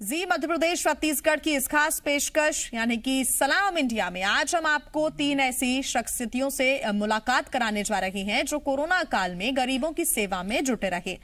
जी मध्य प्रदेश छत्तीसगढ़ की इस खास पेशकश यानी कि सलाम इंडिया में आज हम आपको 3 ऐसी शख्सियतों से मुलाकात कराने जा रहे हैं जो कोरोना काल में गरीबों की सेवा में जुटे रहे।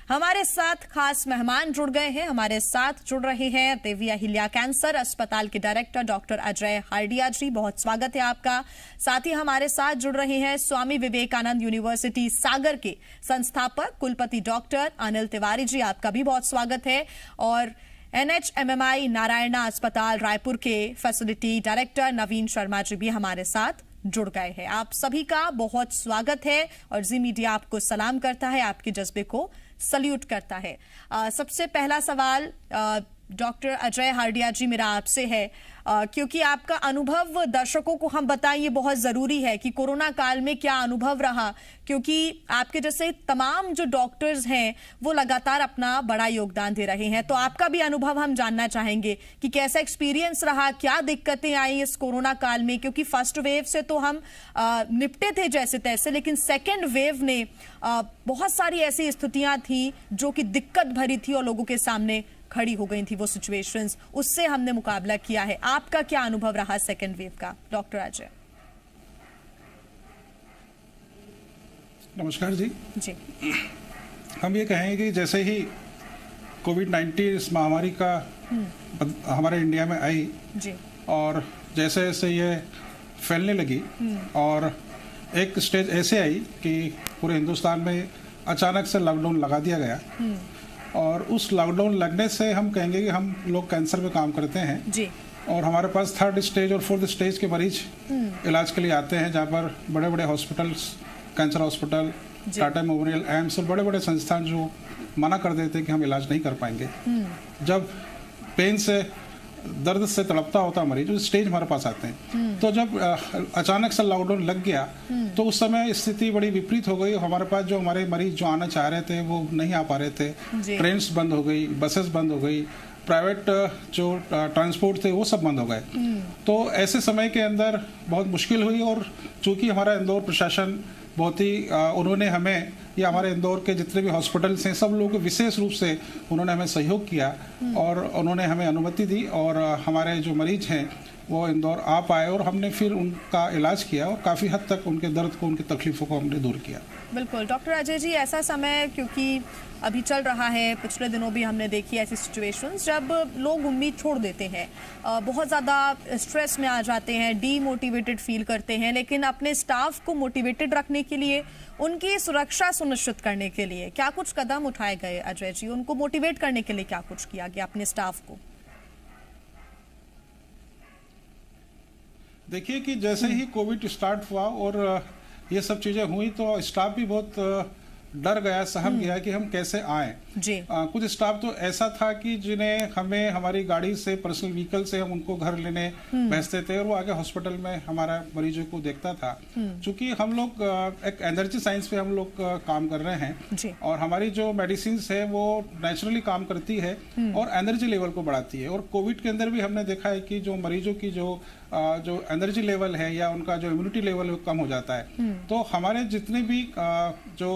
हमारे साथ खास मेहमान जुड़ गए हैं। हमारे साथ जुड़ रहे हैं देवी अहिल्या कैंसर अस्पताल के डायरेक्टर डॉक्टर अजय हार्डिया जी, बहुत स्वागत है आपका। साथ ही हमारे साथ जुड़ रहे हैं स्वामी विवेकानंद यूनिवर्सिटी सागर के संस्थापक कुलपति डॉक्टर अनिल तिवारी जी, आपका भी बहुत स्वागत है। और NHMMI नारायणा अस्पताल रायपुर के फैसिलिटी डायरेक्टर नवीन शर्मा जी भी हमारे साथ जुड़ गए हैं। आप सभी का बहुत स्वागत है और जी मीडिया आपको सलाम करता है, आपके जज्बे को सल्यूट करता है। सबसे पहला सवाल डॉक्टर अजय हार्डिया जी मेरा आपसे है, क्योंकि आपका अनुभव दर्शकों को हम बताएं, ये बहुत जरूरी है कि कोरोना काल में क्या अनुभव रहा, क्योंकि आपके जैसे तमाम जो डॉक्टर्स हैं वो लगातार अपना बड़ा योगदान दे रहे हैं। तो आपका भी अनुभव हम जानना चाहेंगे कि कैसा एक्सपीरियंस रहा, क्या दिक्कतें आई इस कोरोना काल में, क्योंकि फर्स्ट वेव से तो हम निपटे थे जैसे तैसे, लेकिन सेकेंड वेव ने बहुत सारी ऐसी स्थितियां थी जो कि दिक्कत भरी थी और लोगों के सामने खड़ी हो गई थी वो सिचुएशंस, उससे हमने मुकाबला किया है। आपका क्या अनुभव रहा सेकेंड वेव का, डॉक्टर अजय? नमस्कार जी। जी हम ये कहेंगे कि जैसे ही कोविड-19 इस महामारी का हमारे इंडिया में आई जी, और जैसे जैसे ये फैलने लगी और एक स्टेज ऐसे आई कि पूरे हिंदुस्तान में अचानक से लॉकडाउन लगा दिया गया। और उस लॉकडाउन लगने से हम कहेंगे कि हम लोग कैंसर में काम करते हैं जी, और हमारे पास 3rd स्टेज और 4th स्टेज के मरीज इलाज के लिए आते हैं, जहाँ पर बड़े बड़े hospitals, cancer hospital, Tata memorial, AIIMS और बड़े बड़े संस्थान जो मना कर देते हैं कि हम इलाज नहीं कर पाएंगे। जब पेन से, दर्द से तड़पता होता मरीज, उस स्टेज हमारे पास आते हैं। तो जब अचानक से लॉकडाउन लग गया तो उस समय स्थिति बड़ी विपरीत हो गई। हमारे पास जो हमारे मरीज जो आना चाह रहे थे वो नहीं आ पा रहे थे, ट्रेन्स बंद हो गई, बसेस बंद हो गई, प्राइवेट जो ट्रांसपोर्ट थे वो सब बंद हो गए। तो ऐसे समय के अंदर बहुत मुश्किल हुई और चूंकि हमारा इंदौर प्रशासन बहुत ही उन्होंने हमें या हमारे इंदौर के जितने भी हॉस्पिटल्स हैं सब लोगों को विशेष रूप से उन्होंने हमें सहयोग किया और उन्होंने हमें अनुमति दी और हमारे जो मरीज हैं वो इंदौर आ पाए और हमने फिर उनका इलाज किया और काफ़ी हद तक उनके दर्द को, उनकी तकलीफों को हमने दूर किया। बिल्कुल डॉक्टर अजय जी, ऐसा समय क्योंकि अभी चल रहा है, पिछले दिनों भी हमने देखी ऐसी सिचुएशंस जब लोग उम्मीद छोड़ देते हैं, बहुत ज़्यादा स्ट्रेस में आ जाते हैं, डीमोटिवेटेड फील करते हैं, लेकिन अपने स्टाफ को मोटिवेटेड रखने के लिए, उनकी सुरक्षा सुनिश्चित करने के लिए क्या कुछ कदम उठाए गए अजय जी? उनको मोटिवेट करने के लिए क्या कुछ किया गया अपने स्टाफ को? देखिए कि जैसे ही कोविड स्टार्ट हुआ और ये सब चीज़ें हुई तो स्टाफ भी बहुत डर गया, सहम गया कि हम कैसे आए जी। कुछ स्टाफ तो ऐसा था कि जिन्हें हमें हमारी गाड़ी से, पर्सनल व्हीकल से हम उनको घर लेने भेजते थे और वो आगे हॉस्पिटल में हमारा मरीजों को देखता था। क्योंकि हम लोग एक एनर्जी साइंस पे हम लोग काम कर रहे हैं जी। और हमारी जो मेडिसिन है वो नेचुरली काम करती है और एनर्जी लेवल को बढ़ाती है। और कोविड के अंदर भी हमने देखा है कि जो मरीजों की जो एनर्जी लेवल है या उनका जो इम्यूनिटी लेवल है वो कम हो जाता है। तो हमारे जितने भी जो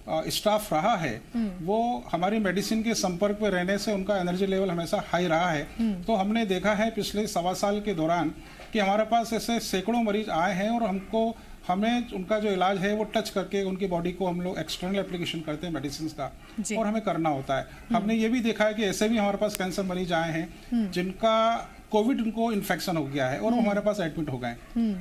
स्टाफ रहा है वो हमारी मेडिसिन के संपर्क में रहने से उनका एनर्जी लेवल हमेशा हाई रहा है। तो हमने देखा है पिछले 1.25 साल के दौरान कि हमारे पास ऐसे सैकड़ों मरीज आए हैं और हमें उनका जो इलाज है वो टच करके उनकी बॉडी को हम लोग एक्सटर्नल एप्लीकेशन करते हैं मेडिसिन का और हमें करना होता है। हमने ये भी देखा है कि ऐसे भी हमारे पास कैंसर मरीज आए हैं जिनका कोविड उनको इन्फेक्शन हो गया है और वो हमारे पास एडमिट हो गए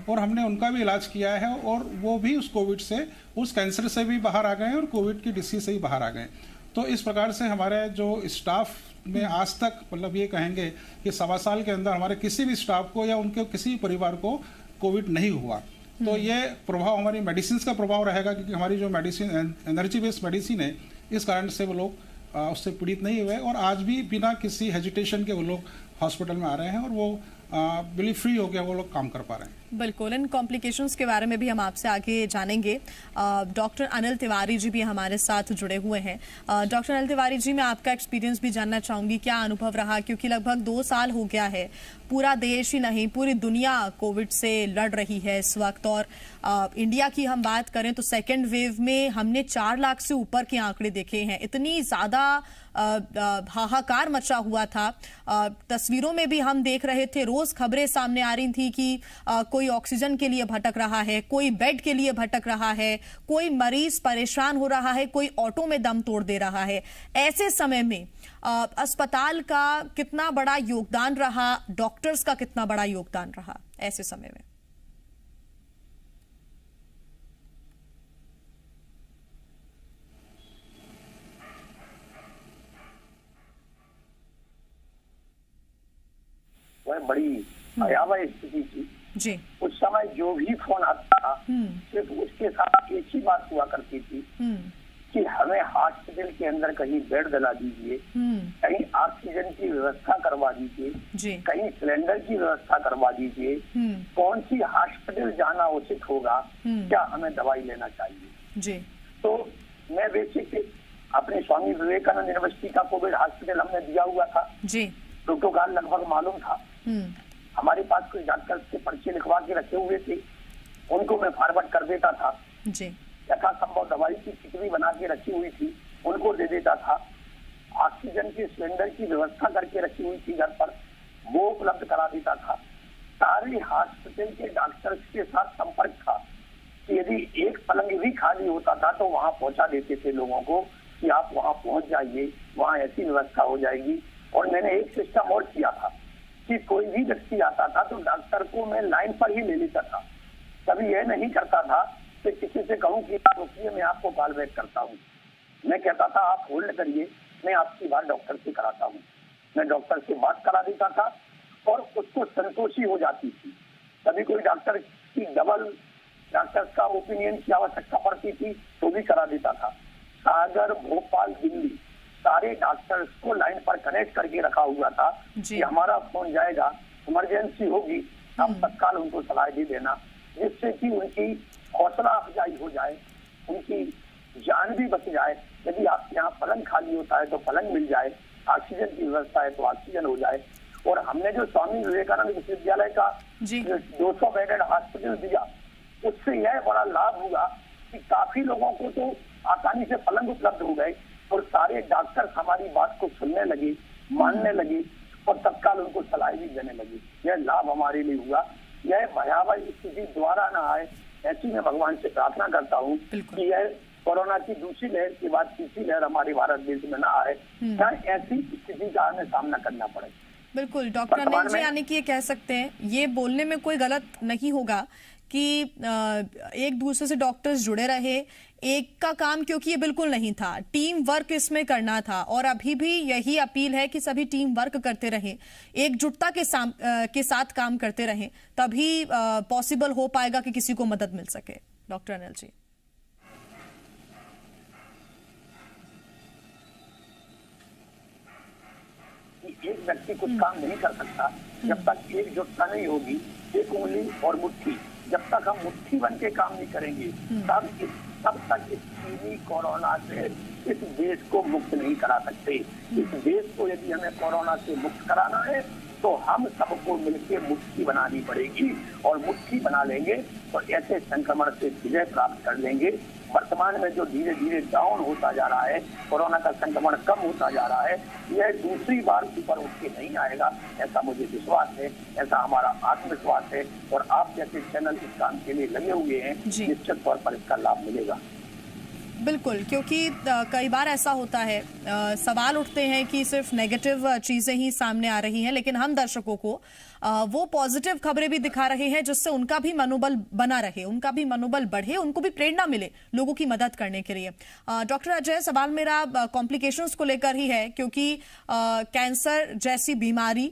और हमने उनका भी इलाज किया है और वो भी उस कोविड से, उस कैंसर से भी बाहर आ गए और कोविड की डिसीज से भी बाहर आ गए। तो इस प्रकार से हमारे जो स्टाफ में आज तक, मतलब ये कहेंगे कि 1.25 साल के अंदर हमारे किसी भी स्टाफ को या उनके किसी भी परिवार को कोविड नहीं हुआ। तो ये प्रभाव हमारी मेडिसिन का प्रभाव रहेगा क्योंकि हमारी जो मेडिसिन एनर्जी बेस्ड मेडिसिन है इस कारण से वो लोग उससे पीड़ित नहीं हुए और आज भी बिना किसी हेजिटेशन के वो लोग हॉस्पिटल में आ रहे हैं और वो बिल्कुल फ्री हो गया, वो लोग काम कर पा रहे हैं। बिल्कुल, इन कॉम्प्लिकेशंस के बारे में भी हम आपसे आगे जानेंगे। डॉक्टर अनिल तिवारी जी भी हमारे साथ जुड़े हुए हैं। डॉक्टर अनिल तिवारी जी, मैं आपका एक्सपीरियंस भी जानना चाहूंगी, क्या अनुभव रहा, क्योंकि लगभग 2 साल हो गया है, पूरा देश ही नहीं पूरी दुनिया कोविड से लड़ रही है इस वक्त। और इंडिया की हम बात करें तो सेकेंड वेव में हमने 4 लाख से ऊपर के आंकड़े देखे हैं। इतनी ज्यादा हाहाकार मचा हुआ था। तस्वीरों में भी हम देख रहे थे, रोज खबरें सामने आ रही थी कि कोई ऑक्सीजन के लिए भटक रहा है, कोई बेड के लिए भटक रहा है, कोई मरीज परेशान हो रहा है, कोई ऑटो में दम तोड़ दे रहा है। ऐसे समय में अस्पताल का कितना बड़ा योगदान रहा, डॉक्टर्स का कितना बड़ा योगदान रहा ऐसे समय में? वह बड़ी भयावह स्थिति थी जी। उस समय जो भी फोन आता था सिर्फ उसके साथ एक ही बात हुआ करती थी कि हमें हॉस्पिटल के अंदर कहीं बेड दिला दीजिए, कहीं ऑक्सीजन की व्यवस्था करवा दीजिए, कहीं सिलेंडर की व्यवस्था करवा दीजिए, कौन सी हॉस्पिटल जाना उचित होगा, क्या हमें दवाई लेना चाहिए जी। तो मैं बेसिक अपने स्वामी विवेकानंद यूनिवर्सिटी का कोविड हॉस्पिटल हमने दिया हुआ था जी। प्रोटोकॉल लगभग मालूम था। हमारे पास कुछ डॉक्टर के पर्चे लिखवा के रखे हुए थे, उनको मैं फॉरवर्ड कर देता था जी। यथासंभव दवाई की किटली बना के रखी हुई थी, उनको दे देता था। ऑक्सीजन के सिलेंडर की व्यवस्था करके रखी हुई थी घर पर, वो उपलब्ध करा देता था। सारे हॉस्पिटल के डॉक्टर्स के साथ संपर्क था कि यदि एक पलंग भी खाली होता था तो वहां पहुंचा देते थे लोगों को कि आप वहां पहुंच जाइए, वहां ऐसी व्यवस्था हो जाएगी। और मैंने एक सिस्टम और किया था कि कोई भी व्यक्ति आता था तो डॉक्टर को मैं लाइन पर ही ले लेता था। कभी यह नहीं करता था कि किसी से कहूं कि आप रुकिए मैं आपको कॉल बैक करता हूं। मैं कहता था आप होल्ड करिए, मैं आपकी बात डॉक्टर से कराता हूं। मैं डॉक्टर से बात करा देता था और उसको संतोषी हो जाती थी। कभी कोई डॉक्टर की डबल डॉक्टर्स का ओपिनियन की आवश्यकता पड़ती थी तो भी करा देता था। सागर, भोपाल, दिल्ली सारे डॉक्टर्स को लाइन पर कनेक्ट करके रखा हुआ था कि हमारा फोन जाएगा, इमरजेंसी होगी, आप तत्काल उनको सलाह दे देना, जिससे कि उनकी हौसला अफजाई हो जाए, उनकी जान भी बच जाए। यदि आपके यहाँ पलंग खाली होता है तो पलंग मिल जाए, ऑक्सीजन की व्यवस्था है तो ऑक्सीजन हो जाए। और हमने जो स्वामी विवेकानंद विश्वविद्यालय का 200 बेडेड हॉस्पिटल दिया, उससे यह बड़ा लाभ हुआ कि काफी लोगों को तो आसानी से पलंग उपलब्ध हो गए और सारे डॉक्टर हमारी बात को सुनने लगे, मानने लगे और तत्काल उनको सलाह भी देने लगे। यह लाभ हमारे लिए हुआ। यह भयावह स्थिति दोबारा न आए, ऐसी मैं भगवान से प्रार्थना करता हूँ कि यह कोरोना की दूसरी लहर के बाद तीसरी लहर हमारे भारत देश में न आए, ऐसी स्थिति का हमें सामना करना पड़े। बिल्कुल डॉक्टर अनिल जी, यानी कि ये कह सकते हैं, ये बोलने में कोई गलत नहीं होगा कि एक दूसरे से डॉक्टर्स जुड़े रहे, एक का काम, क्योंकि ये बिल्कुल नहीं था, टीम वर्क इसमें करना था। और अभी भी यही अपील है कि सभी टीम वर्क करते रहें, एकजुटता के साथ काम करते रहें, तभी पॉसिबल हो पाएगा कि किसी को मदद मिल सके। डॉक्टर अनिल जी। एक व्यक्ति कुछ काम नहीं कर सकता जब तक एकजुटता नहीं होगी। एक उंगली और मुट्ठी, जब तक हम मुट्ठी बन के काम नहीं करेंगे तब तक इस चीनी कोरोना से इस देश को मुक्त नहीं करा सकते। इस देश को यदि हमें कोरोना से मुक्त कराना है तो हम सबको मिलकर मुट्ठी बनानी पड़ेगी, और मुट्ठी बना लेंगे तो ऐसे संक्रमण से विजय प्राप्त कर लेंगे। वर्तमान में जो धीरे धीरे डाउन होता जा रहा है, कोरोना का संक्रमण कम होता जा रहा है, यह दूसरी बार ऊपर उठ के नहीं आएगा, ऐसा मुझे विश्वास है, ऐसा हमारा आत्मविश्वास है। और आप जैसे चैनल इस काम के लिए लगे हुए हैं, निश्चित तौर पर इसका लाभ मिलेगा। बिल्कुल, क्योंकि कई बार ऐसा होता है, सवाल उठते हैं कि सिर्फ नेगेटिव चीजें ही सामने आ रही हैं, लेकिन हम दर्शकों को वो पॉजिटिव खबरें भी दिखा रहे हैं जिससे उनका भी मनोबल बना रहे, उनका भी मनोबल बढ़े, उनको भी प्रेरणा मिले लोगों की मदद करने के लिए। डॉक्टर अजय, सवाल मेरा कॉम्प्लिकेशंस को लेकर ही है, क्योंकि कैंसर जैसी बीमारी,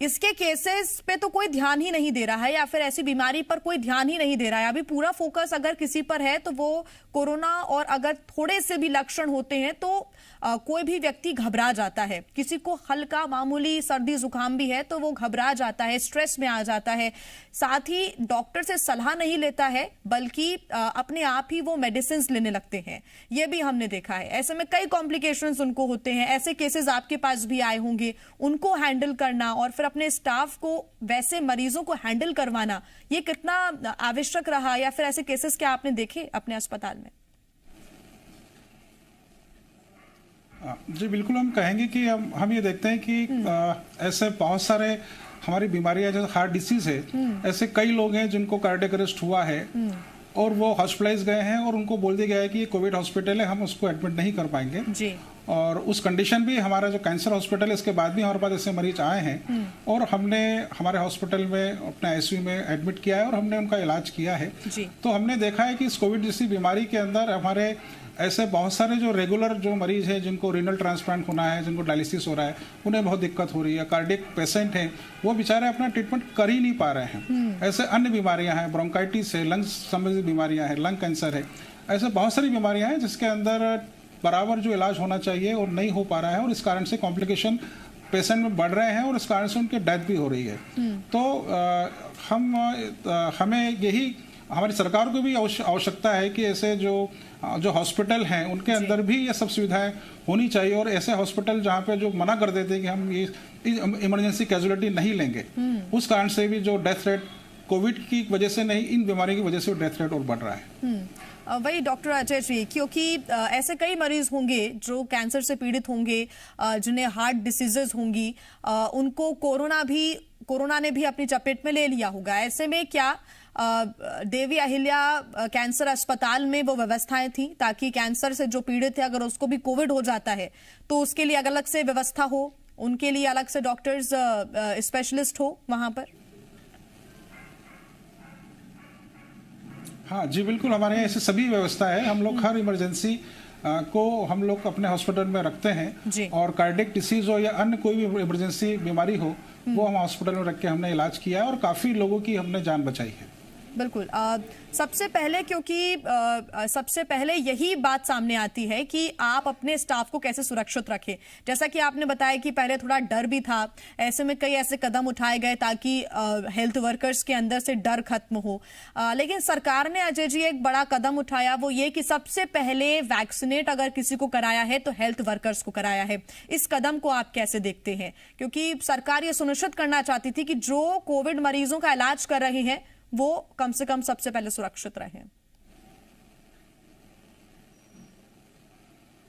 इसके केसेस पे तो कोई ध्यान ही नहीं दे रहा है, या फिर ऐसी बीमारी पर कोई ध्यान ही नहीं दे रहा है। अभी पूरा फोकस अगर किसी पर है तो वो कोरोना, और अगर थोड़े से भी लक्षण होते हैं तो कोई भी व्यक्ति घबरा जाता है। किसी को हल्का मामूली सर्दी जुकाम भी है तो वो घबरा जाता है, स्ट्रेस में आ जाता है, साथ ही डॉक्टर से सलाह नहीं लेता है, बल्कि अपने आप ही वो मेडिसिन लेने लगते हैं। ये भी हमने देखा है। ऐसे में कई कॉम्प्लिकेशंस उनको होते हैं। ऐसे केसेस आपके पास भी आए होंगे, उनको हैंडल करना और फिर अपने स्टाफ को वैसे मरीजों को हैंडल करवाना, ये कितना आवश्यक रहा, या फिर ऐसे केसेस क्या आपने देखे अपने अस्पताल में? जी बिल्कुल, हम कहेंगे कि हम ये देखते हैं कि ऐसे बहुत सारे हमारी बीमारियां जैसे हार्ट डिसीज है, ऐसे कई लोग हैं जिनको कार्डियक अरेस्ट हुआ है और वो हॉस्पिटलाइज गए हैं और उनको बोल दिया गया है कि ये कोविड हॉस्पिटल है, हम उसको एडमिट नहीं कर पाएंगे जी। और उस कंडीशन भी हमारा जो कैंसर हॉस्पिटल है इसके बाद भी हमारे पास ऐसे मरीज आए हैं और हमने हमारे हॉस्पिटल में अपना आईसीयू में एडमिट किया है और हमने उनका इलाज किया है जी। तो हमने देखा है कि इस कोविड जैसी बीमारी के अंदर हमारे ऐसे बहुत सारे जो रेगुलर जो मरीज हैं जिनको रीनल ट्रांसप्लांट होना है, जिनको डायलिसिस हो रहा है, उन्हें बहुत दिक्कत हो रही है। कार्डियक पेशेंट हैं, वो बेचारे अपना ट्रीटमेंट कर ही नहीं पा रहे हैं। ऐसे अन्य बीमारियां हैं, ब्रोंकाइटिस है, लंग्स संबंधित बीमारियां हैं, लंग कैंसर है, ऐसे बहुत सारी बीमारियां हैं जिसके अंदर बराबर जो इलाज होना चाहिए और नहीं हो पा रहा है और इस कारण से कॉम्प्लिकेशन पेशेंट में बढ़ रहे हैं और इस कारण से उनकी डेथ भी हो रही है। तो हमें यही, हमारी सरकार को भी आवश्यकता है कि ऐसे जो हॉस्पिटल हैं उनके अंदर भी ये सब सुविधाएं होनी चाहिए और ऐसे हॉस्पिटल जहाँ पे जो मना कर देते हैं कि हम ये इमरजेंसी कैजुअलिटी नहीं लेंगे, उस कारण से भी जो डेथ रेट कोविड की वजह से नहीं, इन बीमारी की वजह से डेथ रेट और बढ़ रहा है। वही डॉक्टर अजय जी, क्योंकि ऐसे कई मरीज होंगे जो कैंसर से पीड़ित होंगे, जिन्हें हार्ट डिसीजेज होंगी, उनको कोरोना ने भी अपनी चपेट में ले लिया होगा। ऐसे में क्या देवी अहिल्या कैंसर अस्पताल में वो व्यवस्थाएं थी ताकि कैंसर से जो पीड़ित है अगर उसको भी कोविड हो जाता है तो उसके लिए अलग से व्यवस्था हो, उनके लिए अलग से डॉक्टर्स स्पेशलिस्ट हो वहां पर? हाँ जी बिल्कुल, हमारे यहाँ ऐसी सभी व्यवस्था है। हम लोग हर इमरजेंसी को हम लोग अपने हॉस्पिटल में रखते हैं और कार्डियक डिसीज हो या अन्य कोई भी इमरजेंसी बीमारी हो वो हम हॉस्पिटल में रख के हमने इलाज किया है और काफी लोगों की हमने जान बचाई है। बिल्कुल। सबसे पहले, क्योंकि सबसे पहले यही बात सामने आती है कि आप अपने स्टाफ को कैसे सुरक्षित रखें। जैसा कि आपने बताया कि पहले थोड़ा डर भी था, ऐसे में कई ऐसे कदम उठाए गए ताकि हेल्थ वर्कर्स के अंदर से डर खत्म हो। लेकिन सरकार ने, अजय जी, एक बड़ा कदम उठाया, वो ये कि सबसे पहले वैक्सीनेट अगर किसी को कराया है तो हेल्थ वर्कर्स को कराया है। इस कदम को आप कैसे देखते हैं? क्योंकि सरकार ये सुनिश्चित करना चाहती थी कि जो कोविड मरीजों का इलाज कर रहे हैं वो कम से कम सबसे पहले सुरक्षित रहें।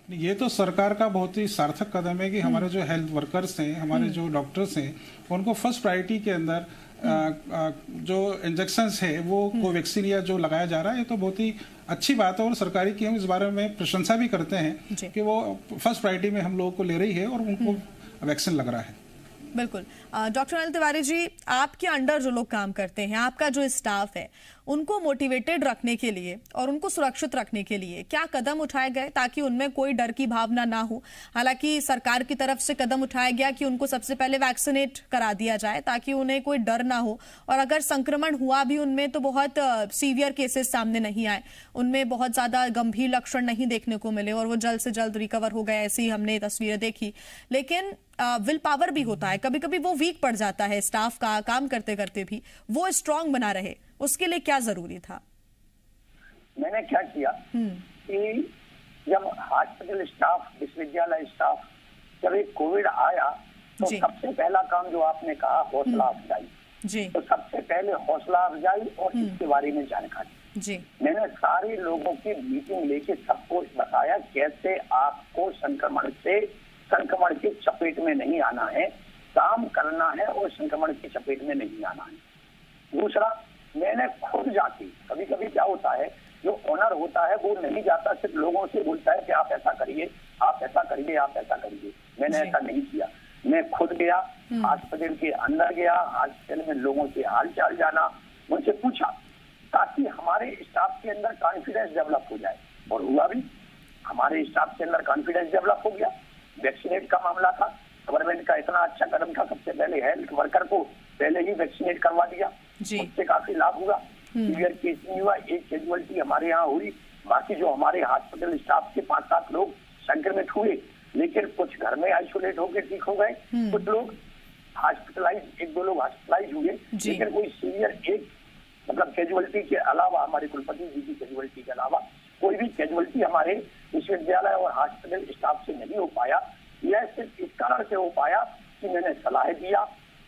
ये तो सरकार का बहुत ही सार्थक कदम है कि हमारे जो हेल्थ वर्कर्स हैं, हमारे जो डॉक्टर्स हैं, उनको फर्स्ट प्रायोरिटी के अंदर जो इंजेक्शंस है वो कोवैक्सीन या जो लगाया जा रहा है, ये तो बहुत ही अच्छी बात है और सरकारी की हम इस बारे में प्रशंसा भी करते हैं कि वो फर्स्ट प्रायोरिटी में हम लोगों को ले रही है और उनको वैक्सीन लग रहा है। बिल्कुल। डॉक्टर अनिल तिवारी जी, आपके अंडर जो लोग काम करते हैं, आपका जो स्टाफ है, उनको मोटिवेटेड रखने के लिए और उनको सुरक्षित रखने के लिए क्या कदम उठाए गए ताकि उनमें कोई डर की भावना ना हो? हालांकि सरकार की तरफ से कदम उठाया गया कि उनको सबसे पहले वैक्सीनेट करा दिया जाए ताकि उन्हें कोई डर ना हो और अगर संक्रमण हुआ भी उनमें तो बहुत सीवियर केसेस सामने नहीं आए, उनमें बहुत ज्यादा गंभीर लक्षण नहीं देखने को मिले और वो जल्द से जल्द रिकवर हो गए, ऐसी हमने तस्वीरें देखी। लेकिन विल पावर भी होता है, कभी कभी वो वीक पड़ जाता है स्टाफ का, काम करते करते भी वो स्ट्रांग बना रहे, उसके लिए क्या जरूरी था? मैंने क्या किया कि जब हॉस्पिटल स्टाफ, विश्वविद्यालय स्टाफ, जब एक कोविड आया तो सबसे पहला काम जो आपने कहा हौसला अफजाई, तो सबसे पहले हौसला अफजाई और इसके बारे में जानकारी जी। मैंने सारे लोगों की मीटिंग लेके सबको बताया कैसे आपको संक्रमण की चपेट में नहीं आना है, काम करना है और संक्रमण की चपेट में नहीं आना है। दूसरा, मैंने खुद जाके, कभी कभी क्या होता है जो ओनर होता है वो नहीं जाता, सिर्फ लोगों से बोलता है कि आप ऐसा करिए, आप ऐसा करिए, आप ऐसा करिए। मैंने ऐसा नहीं किया, मैं खुद गया, हॉस्पिटल के अंदर गया, हॉस्पिटल में लोगों से हालचाल जाना, उनसे पूछा ताकि हमारे स्टाफ के अंदर कॉन्फिडेंस डेवलप हो जाए और हुआ भी। हमारे स्टाफ के अंदर कॉन्फिडेंस डेवलप हो गया। वैक्सीनेट का मामला था, गवर्नमेंट का इतना अच्छा कदम था, सबसे पहले हेल्थ वर्कर को पहले ही वैक्सीनेट करवा दिया, उससे काफी लाभ हुआ। सीवियर केस नहीं हुआ, एक कैजुअलिटी हमारे यहाँ हुई, बाकी जो हमारे हॉस्पिटल स्टाफ के 5-7 लोग संक्रमित हुए, लेकिन कुछ घर में आइसोलेट होकर ठीक हो गए, कुछ लोग हॉस्पिटलाइज, 1-2 लोग हॉस्पिटलाइज हुए, लेकिन कोई सीवियर एक मतलब कैजुअलिटी के अलावा, हमारे कुलपति जी की कैजुअलिटी के अलावा कोई भी कैजुअलिटी हमारे विश्वविद्यालय और हॉस्पिटल स्टाफ से नहीं हो पाया। यह सिर्फ इस कारण से हो पाया कि मैंने सलाह दिया,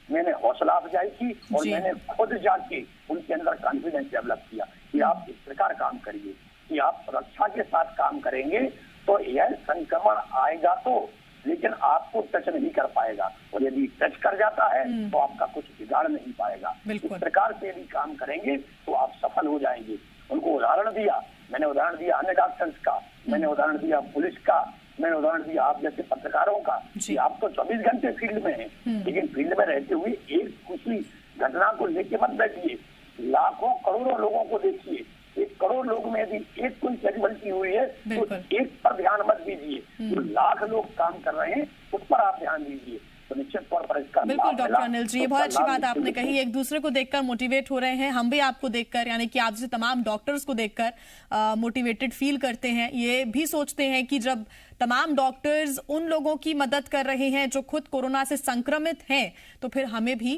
मैंने हौसला अफजाई की और मैंने खुद जाके उनके अंदर कॉन्फिडेंस डेवलप किया कि आप इस प्रकार काम करिए, कि आप सुरक्षा के साथ काम करेंगे तो यह संक्रमण आएगा तो, लेकिन आपको टच नहीं कर पाएगा, और यदि टच कर जाता है तो आपका कुछ बिगाड़ नहीं पाएगा। इस प्रकार से यदि काम करेंगे तो आप सफल हो जाएंगे। उनको उदाहरण दिया, मैंने उदाहरण दिया अन्य डॉक्टर्स का, मैंने उदाहरण दिया पुलिस का, मैंने उदाहरण दिया आप जैसे पत्रकारों का कि आप तो 24 घंटे फील्ड में हैं, लेकिन फील्ड में रहते हुए एक किसी घटना को लेके मत बैठिए, लाखों करोड़ों लोगों को देखिए, 1 करोड़ लोग में यदि एक कोई कैजुअल्टी हुई है तो एक पर ध्यान मत दीजिए, जो लाख लोग काम कर रहे हैं उस पर आप ध्यान दीजिए, तो निश्चित तौर पर इसका बिल्कुल। डॉक्टर अनिल जी, ये बहुत अच्छी बात आपने कही, एक दूसरे को देखकर मोटिवेट हो रहे हैं, हम भी आपको देखकर, यानी कि आप जैसे तमाम डॉक्टर्स को देखकर मोटिवेटेड फील करते हैं। ये भी सोचते हैं कि जब तमाम डॉक्टर्स उन लोगों की मदद कर रहे हैं जो खुद कोरोना से संक्रमित हैं, तो फिर हमें भी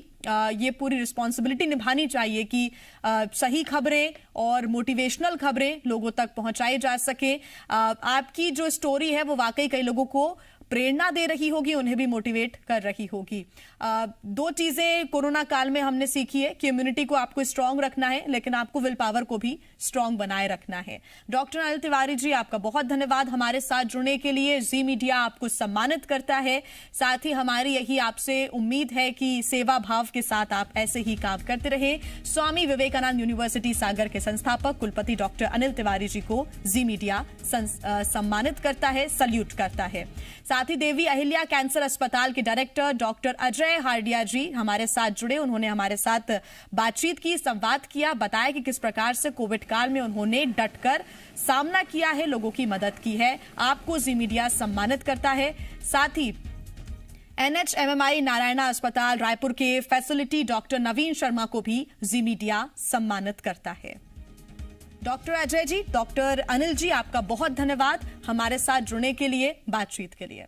ये पूरी रिस्पॉन्सिबिलिटी निभानी चाहिए कि सही खबरें और मोटिवेशनल खबरें लोगों तक पहुंचाई जा सके। आपकी जो स्टोरी है वो वाकई कई लोगों को प्रेरणा दे रही होगी, उन्हें भी मोटिवेट कर रही होगी। 2 चीजें कोरोना काल में हमने सीखी है कि इम्यूनिटी को आपको स्ट्रांग रखना है, लेकिन आपको विल पावर को भी स्ट्रांग बनाए रखना है। डॉक्टर अनिल तिवारी जी, आपका बहुत धन्यवाद हमारे साथ जुड़ने के लिए। जी मीडिया आपको सम्मानित करता है, साथ ही हमारी यही आपसे उम्मीद है कि सेवा भाव के साथ आप ऐसे ही काम करते रहे। स्वामी विवेकानंद यूनिवर्सिटी सागर के संस्थापक कुलपति डॉक्टर अनिल तिवारी जी को जी मीडिया सम्मानित करता है, सल्यूट करता है। साथ ही देवी अहिल्या कैंसर अस्पताल के डायरेक्टर डॉक्टर अजय हार्डिया जी हमारे साथ जुड़े, उन्होंने हमारे साथ बातचीत की, संवाद किया, बताया कि किस प्रकार से कोविड काल में उन्होंने डटकर सामना किया है, लोगों की मदद की है। आपको जी मीडिया सम्मानित करता है। साथ ही NHMMI नारायणा अस्पताल रायपुर के फैसिलिटी डॉक्टर नवीन शर्मा को भी जी मीडिया सम्मानित करता है। डॉक्टर अजय जी, डॉक्टर अनिल जी, आपका बहुत धन्यवाद हमारे साथ जुड़ने के लिए, बातचीत के लिए।